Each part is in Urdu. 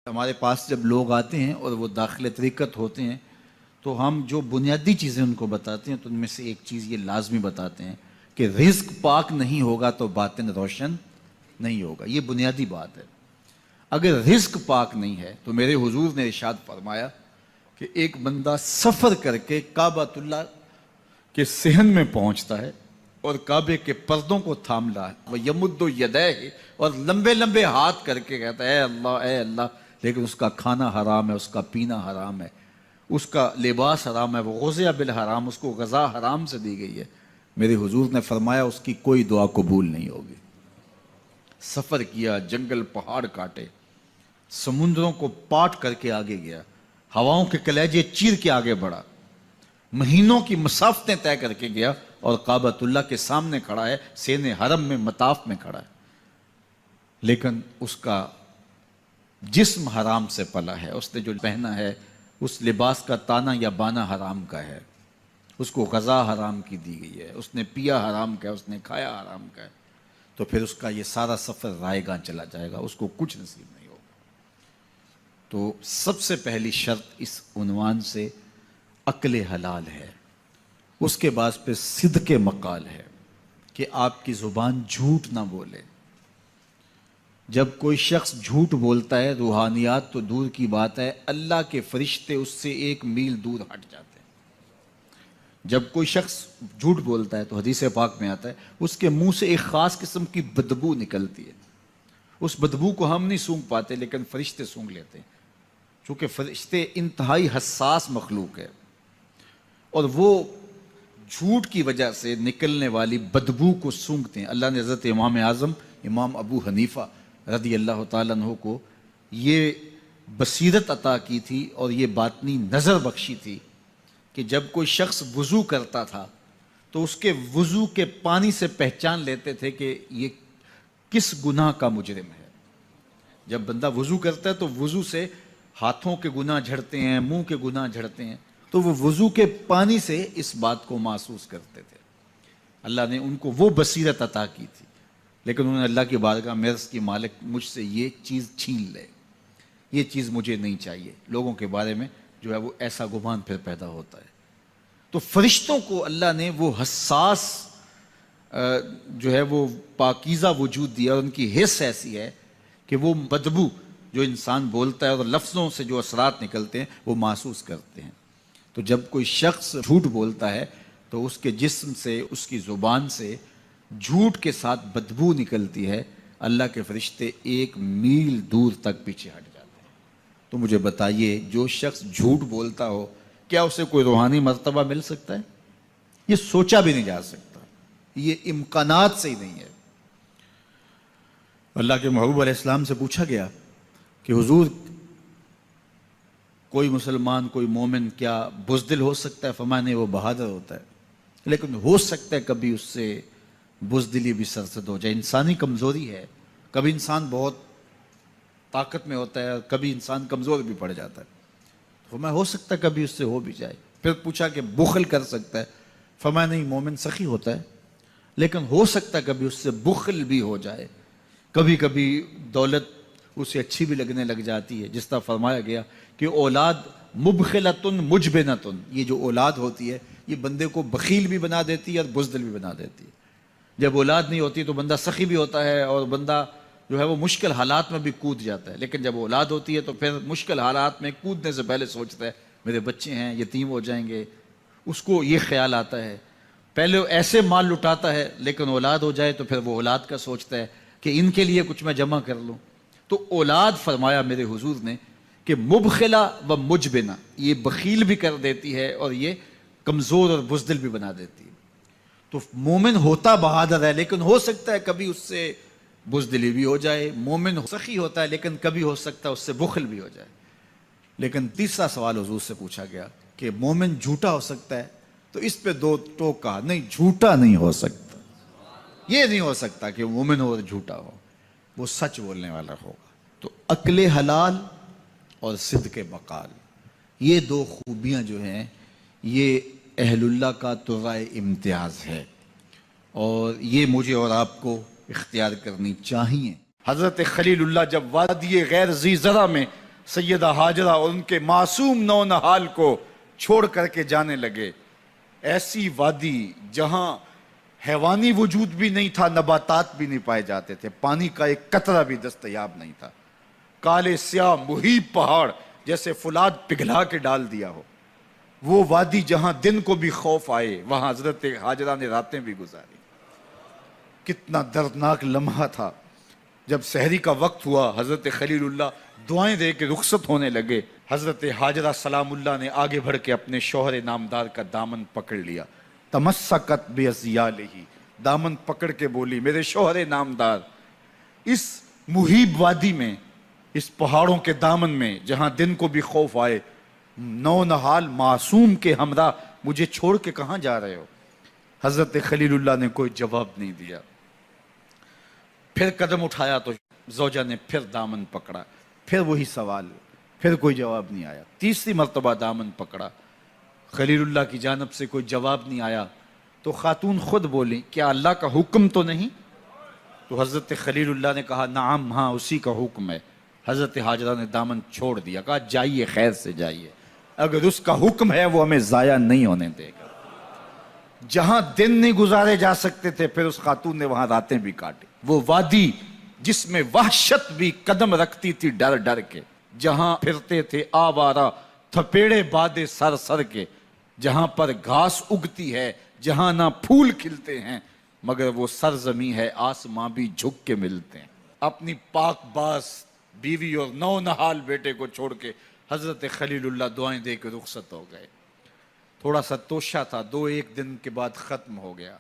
ہمارے پاس جب لوگ آتے ہیں اور وہ داخل طریقت ہوتے ہیں تو ہم جو بنیادی چیزیں ان کو بتاتے ہیں تو ان میں سے ایک چیز یہ لازمی بتاتے ہیں کہ رزق پاک نہیں ہوگا تو باطن روشن نہیں ہوگا. یہ بنیادی بات ہے. اگر رزق پاک نہیں ہے تو میرے حضور نے ارشاد فرمایا کہ ایک بندہ سفر کر کے کعبۃ اللہ کے صحن میں پہنچتا ہے اور کعبے کے پردوں کو تھام رہا ہے وہ یمد یدیہ اور لمبے لمبے ہاتھ کر کے کہتا ہے اے اللہ, لیکن اس کا کھانا حرام ہے, اس کا پینا حرام ہے, اس کا لباس حرام ہے, وہ غزیہ بالحرام, اس کو غذا حرام سے دی گئی ہے. میرے حضور نے فرمایا اس کی کوئی دعا قبول نہیں ہوگی. سفر کیا, جنگل پہاڑ کاٹے, سمندروں کو پاٹ کر کے آگے گیا, ہواؤں کے کلیجے چیر کے آگے بڑھا, مہینوں کی مسافتیں طے کر کے گیا اور کعبۃ اللہ کے سامنے کھڑا ہے, سین حرم میں مطاف میں کھڑا ہے, لیکن اس کا جسم حرام سے پلا ہے. اس نے جو پہنا ہے اس لباس کا تانا یا بانا حرام کا ہے, اس کو غذا حرام کی دی گئی ہے, اس نے پیا حرام کا ہے, اس نے کھایا حرام کا ہے, تو پھر اس کا یہ سارا سفر رائے گاں چلا جائے گا, اس کو کچھ نصیب نہیں ہوگا. تو سب سے پہلی شرط اس عنوان سے عقل حلال ہے. اس کے بعد پھر صدق مقال ہے کہ آپ کی زبان جھوٹ نہ بولے. جب کوئی شخص جھوٹ بولتا ہے روحانیات تو دور کی بات ہے, اللہ کے فرشتے اس سے 1 میل دور ہٹ جاتے ہیں. جب کوئی شخص جھوٹ بولتا ہے تو حدیث پاک میں آتا ہے اس کے منہ سے ایک خاص قسم کی بدبو نکلتی ہے. اس بدبو کو ہم نہیں سونگھ پاتے لیکن فرشتے سونگھ لیتے ہیں, چونکہ فرشتے انتہائی حساس مخلوق ہے اور وہ جھوٹ کی وجہ سے نکلنے والی بدبو کو سونگھتے ہیں. اللہ نے حضرت امام اعظم امام ابو حنیفہ رضی اللہ تعالیٰ عنہ کو یہ بصیرت عطا کی تھی اور یہ باطنی نظر بخشی تھی کہ جب کوئی شخص وضو کرتا تھا تو اس کے وضو کے پانی سے پہچان لیتے تھے کہ یہ کس گناہ کا مجرم ہے. جب بندہ وضو کرتا ہے تو وضو سے ہاتھوں کے گناہ جھڑتے ہیں, منہ کے گناہ جھڑتے ہیں, تو وہ وضو کے پانی سے اس بات کو محسوس کرتے تھے. اللہ نے ان کو وہ بصیرت عطا کی تھی, لیکن انہوں نے اللہ کی بارگاہ میں عرض کی مالک مجھ سے یہ چیز چھین لے, یہ چیز مجھے نہیں چاہیے. لوگوں کے بارے میں جو ہے وہ ایسا گمان پھر پیدا ہوتا ہے. تو فرشتوں کو اللہ نے وہ حساس جو ہے وہ پاکیزہ وجود دیا, اور ان کی حس ایسی ہے کہ وہ بدبو جو انسان بولتا ہے اور لفظوں سے جو اثرات نکلتے ہیں وہ محسوس کرتے ہیں. تو جب کوئی شخص جھوٹ بولتا ہے تو اس کے جسم سے, اس کی زبان سے جھوٹ کے ساتھ بدبو نکلتی ہے. اللہ کے فرشتے 1 میل دور تک پیچھے ہٹ جاتے ہیں. تو مجھے بتائیے جو شخص جھوٹ بولتا ہو کیا اسے کوئی روحانی مرتبہ مل سکتا ہے؟ یہ سوچا بھی نہیں جا سکتا, یہ امکانات سے ہی نہیں ہے. اللہ کے محبوب علیہ السلام سے پوچھا گیا کہ حضور کوئی مسلمان کوئی مومن کیا بزدل ہو سکتا ہے؟ فرمایا نہیں, وہ بہادر ہوتا ہے, لیکن ہو سکتا ہے کبھی اس سے بزدلی بھی سرزد ہو جائے. انسانی کمزوری ہے, کبھی انسان بہت طاقت میں ہوتا ہے اور کبھی انسان کمزور بھی پڑ جاتا ہے. فرمایا ہو سکتا ہے کبھی اس سے ہو بھی جائے. پھر پوچھا کہ بخل کر سکتا ہے؟ فرمایا نہیں, مومن سخی ہوتا ہے لیکن ہو سکتا ہے کبھی اس سے بخل بھی ہو جائے. کبھی کبھی دولت اسے اچھی بھی لگنے لگ جاتی ہے, جس طرح فرمایا گیا کہ اولاد مبخلتن مجبنتن, یہ جو اولاد ہوتی ہے یہ بندے کو بخیل بھی بنا دیتی ہے اور بزدل بھی بنا دیتی ہے. جب اولاد نہیں ہوتی تو بندہ سخی بھی ہوتا ہے اور بندہ جو ہے وہ مشکل حالات میں بھی کود جاتا ہے, لیکن جب اولاد ہوتی ہے تو پھر مشکل حالات میں کودنے سے پہلے سوچتا ہے میرے بچے ہیں یتیم ہو جائیں گے. اس کو یہ خیال آتا ہے, پہلے ایسے مال لٹاتا ہے لیکن اولاد ہو جائے تو پھر وہ اولاد کا سوچتا ہے کہ ان کے لیے کچھ میں جمع کر لوں. تو اولاد فرمایا میرے حضور نے کہ مبخلہ و مجبنہ, یہ بخیل بھی کر دیتی ہے اور یہ کمزور اور بزدل بھی بنا دیتی ہے. تو مومن ہوتا بہادر ہے لیکن ہو سکتا ہے کبھی اس سے بزدلی بھی ہو جائے. مومن سخی ہوتا ہے لیکن کبھی ہو سکتا ہے اس سے بخل بھی ہو جائے. لیکن تیسرا سوال حضور سے پوچھا گیا کہ مومن جھوٹا ہو سکتا ہے؟ تو اس پہ 2 ٹوک کہا, نہیں جھوٹا نہیں ہو سکتا. یہ نہیں ہو سکتا کہ مومن ہو اور جھوٹا ہو, وہ سچ بولنے والا ہوگا. تو عقل حلال اور صدق مقال, یہ 2 خوبیاں جو ہیں یہ اہل اللہ کا طرائے امتیاز ہے اور یہ مجھے اور آپ کو اختیار کرنی چاہیے. حضرت خلیل اللہ جب وادی غیر ذی زرع میں سیدہ ہاجرہ اور ان کے معصوم نونہال کو چھوڑ کر کے جانے لگے۔ ایسی وادی جہاں حیوانی وجود بھی نہیں تھا، نباتات بھی نہیں پائے جاتے تھے، پانی کا ایک قطرہ بھی دستیاب نہیں تھا، کالے سیاہ محیط پہاڑ جیسے فولاد پگھلا کے ڈال دیا ہو، وہ وادی جہاں دن کو بھی خوف آئے، وہاں حضرت ہاجرہ نے راتیں بھی گزاری۔ کتنا دردناک لمحہ تھا جب سحری کا وقت ہوا، حضرت خلیل اللہ دعائیں دے کے رخصت ہونے لگے، حضرت ہاجرہ سلام اللہ نے آگے بڑھ کے اپنے شوہر نامدار کا دامن پکڑ لیا، تمسکت بِأَزْيَالِهِ، دامن پکڑ کے بولی میرے شوہر نامدار، اس محیب وادی میں، اس پہاڑوں کے دامن میں جہاں دن کو بھی خوف آئے، نونہال معصوم کے ہمراہ مجھے چھوڑ کے کہاں جا رہے ہو؟ حضرت خلیل اللہ نے کوئی جواب نہیں دیا۔ پھر قدم اٹھایا تو زوجہ نے پھر دامن پکڑا، پھر وہی سوال، پھر کوئی جواب نہیں آیا۔ تیسری مرتبہ دامن پکڑا، خلیل اللہ کی جانب سے کوئی جواب نہیں آیا، تو خاتون خود بولی کیا اللہ کا حکم تو نہیں؟ تو حضرت خلیل اللہ نے کہا نعم، ہاں اسی کا حکم ہے۔ حضرت ہاجرہ نے دامن چھوڑ دیا، کہا جائیے، خیر سے جائیے، اگر اس کا حکم ہے وہ ہمیں ضائع نہیں ہونے دے گا۔ جہاں دن نہیں گزارے جا سکتے تھے، پھر اس خاتون نے وہاں راتیں بھی کاٹی۔ وہ وادی جس میں وحشت بھی قدم رکھتی تھی ڈر ڈر کے، جہاں پھرتے تھے آوارہ تھپیڑے بادے سر سر کے، جہاں پر گھاس اگتی ہے، جہاں نہ پھول کھلتے ہیں، مگر وہ سرزمین ہے آسماں بھی جھک کے ملتے ہیں۔ اپنی پاک باز بیوی اور نونہال بیٹے کو چھوڑ کے حضرت خلیل اللہ دعائیں دے کے رخصت ہو گئے۔ تھوڑا سا توشہ تھا، 2-1 دن کے بعد ختم ہو گیا۔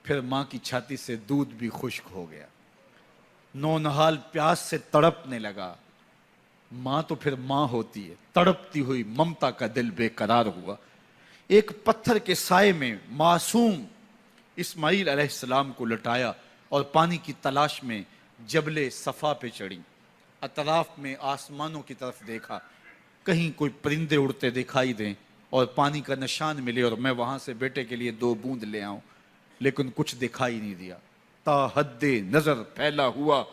پھر ماں کی چھاتی سے دودھ بھی خشک ہو گیا، نونہال پیاس سے تڑپنے لگا۔ ماں تو پھر ماں ہوتی ہے، تڑپتی ہوئی ممتا کا دل بے قرار ہوا۔ ایک پتھر کے سائے میں معصوم اسماعیل علیہ السلام کو لٹایا اور پانی کی تلاش میں جبل صفا پہ چڑھی۔ اطراف میں آسمانوں کی طرف دیکھا، کہیں کوئی پرندے اڑتے دکھائی دیں اور پانی کا نشان ملے اور میں وہاں سے بیٹے کے لیے 2 بوند لے آؤں، لیکن کچھ دکھائی نہیں دیا۔ تا حد نظر پھیلا ہوا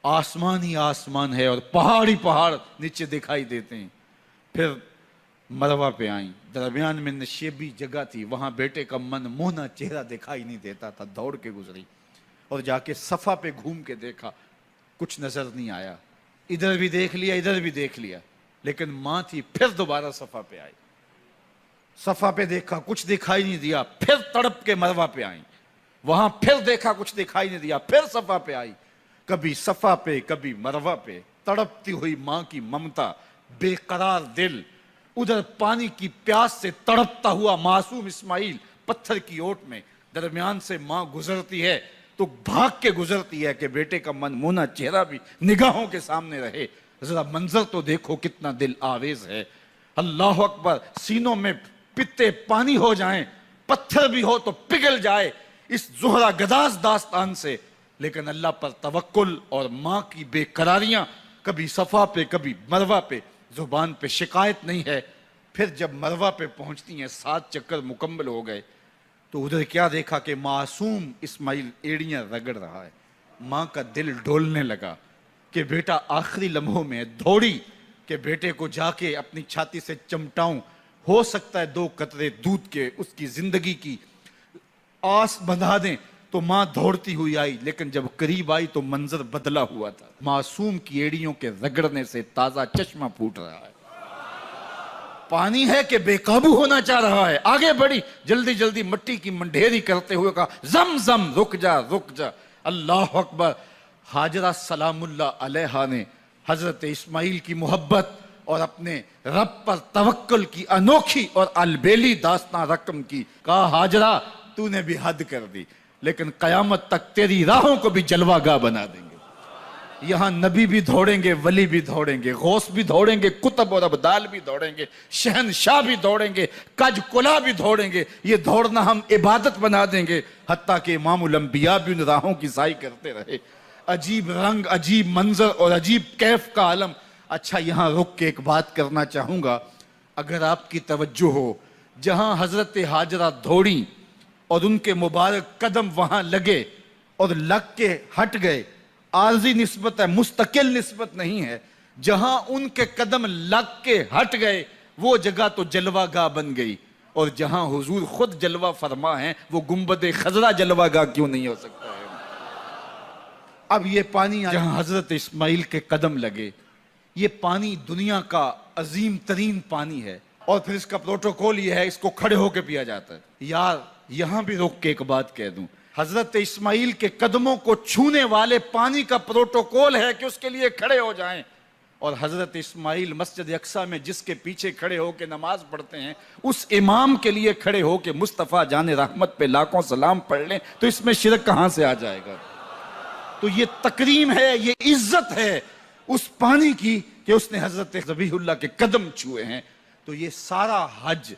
آسمان ہی آسمان ہے اور پہاڑ ہی پہاڑ نیچے دکھائی دیتے ہیں۔ پھر مروہ پہ آئیں، درمیان میں نشیبی جگہ تھی، وہاں بیٹے کا من موہنا چہرہ دکھائی نہیں دیتا تھا، دوڑ کے گزری اور جا کے صفا پہ گھوم کے دیکھا، کچھ نظر نہیں آیا۔ ادھر بھی دیکھ لیا، ادھر بھی دیکھ لیا، لیکن ماں تھی۔ پھر دوبارہ صفا پہ آئی، صفا پہ دیکھا، کچھ دکھائی نہیں دیا۔ پھر تڑپ کے مروہ پہ آئیں، وہاں پھر دیکھا، کچھ دکھائی نہیں دیا۔ پھر صفا پہ آئی، کبھی صفا پہ کبھی مروہ پہ، تڑپتی ہوئی ماں کی ممتا، بے قرار دل، ادھر پانی کی پیاس سے تڑپتا ہوا معصوم اسماعیل پتھر کی اوٹ میں، درمیان سے ماں گزرتی ہے تو بھاگ کے گزرتی ہے کہ بیٹے کا من مونا چہرہ بھی نگاہوں کے سامنے رہے۔ ذرا منظر تو دیکھو کتنا دل آویز ہے۔ اللہ اکبر، سینوں میں پتے پانی ہو جائیں، پتھر بھی ہو تو پگھل جائے اس زہرہ گداز داستان سے، لیکن اللہ پر توکل اور ماں کی بے قراریاں، کبھی صفا پہ کبھی مروہ پہ، زبان پہ شکایت نہیں ہے۔ پھر جب مروہ پہ پہنچتی ہیں، 7 چکر مکمل ہو گئے، تو ادھر کیا دیکھا کہ معصوم اسماعیل ایڑیاں رگڑ رہا ہے۔ ماں کا دل ڈولنے لگا کہ بیٹا آخری لمحوں میں دوڑی کہ بیٹے کو جا کے اپنی چھاتی سے چمٹاؤں، ہو سکتا ہے 2 قطرے دودھ کے اس کی زندگی کی آس بندھا دیں۔ تو ماں دوڑتی ہوئی آئی، لیکن جب قریب آئی تو منظر بدلا ہوا تھا۔ معصوم کی ایڑیوں کے رگڑنے سے تازہ چشمہ پھوٹ رہا ہے، پانی ہے کہ بے قابو ہونا چاہ رہا ہے۔ آگے بڑھی، جلدی جلدی مٹی کی منڈھیری کرتے ہوئے کہا زم زم، رک جا رک جا۔ اللہ اکبر۔ ہاجرہ سلام اللہ علیہا نے حضرت اسماعیل کی محبت اور اپنے رب پر توکل کی انوکھی اور البیلی داستان رقم کی۔ کہا ہاجرہ تو نے بھی حد کر دی، لیکن قیامت تک تیری راہوں کو بھی جلوہ گاہ بنا دیں گے۔ یہاں نبی بھی دوڑیں گے، ولی بھی دوڑیں گے، غوث بھی دوڑیں گے، کتب اور ابدال بھی دوڑیں گے، شہنشاہ بھی دوڑیں گے، کج کلا بھی دوڑیں گے۔ یہ دوڑنا ہم عبادت بنا دیں گے، حتیٰ کہ امام الانبیاء بھی ان راہوں کی سائی کرتے رہے۔ عجیب رنگ، عجیب منظر اور عجیب کیف کا عالم۔ اچھا، یہاں رک کے ایک بات کرنا چاہوں گا، اگر آپ کی توجہ ہو، جہاں حضرت ہاجرہ دوڑیں اور ان کے مبارک قدم وہاں لگے اور لگ کے ہٹ گئے، عارضی نسبت ہے، مستقل نسبت نہیں ہے۔ جہاں ان کے قدم لگ کے ہٹ گئے وہ جگہ تو جلوہ گاہ بن گئی، اور جہاں حضور خود جلوہ فرما ہیں وہ گنبد خضرا جلوہ گاہ کیوں نہیں ہو سکتا ہے؟ اب یہ پانی جہاں حضرت اسماعیل کے قدم لگے، یہ پانی دنیا کا عظیم ترین پانی ہے، اور پھر اس کا پروٹوکول یہ ہے، اس کو کھڑے ہو کے پیا جاتا ہے۔ یار یہاں بھی روک کے ایک بات کہہ دوں، حضرت اسماعیل کے قدموں کو چھونے والے پانی کا پروٹوکول ہے کہ اس کے لیے کھڑے ہو جائیں، اور حضرت اسماعیل مسجد اقصیٰ میں جس کے پیچھے کھڑے ہو کے نماز پڑھتے ہیں، اس امام کے لیے کھڑے ہو کے مصطفیٰ جان رحمت پہ لاکھوں سلام پڑھ لیں تو اس میں شرک کہاں سے آ جائے گا؟ تو یہ تکریم ہے، یہ عزت ہے اس پانی کی کہ اس نے حضرت ذبیح اللہ کے قدم چھوئے ہیں۔ تو یہ سارا حج،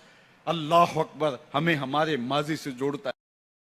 اللہ اکبر، ہمیں ہمارے ماضی سے جوڑتا ہے۔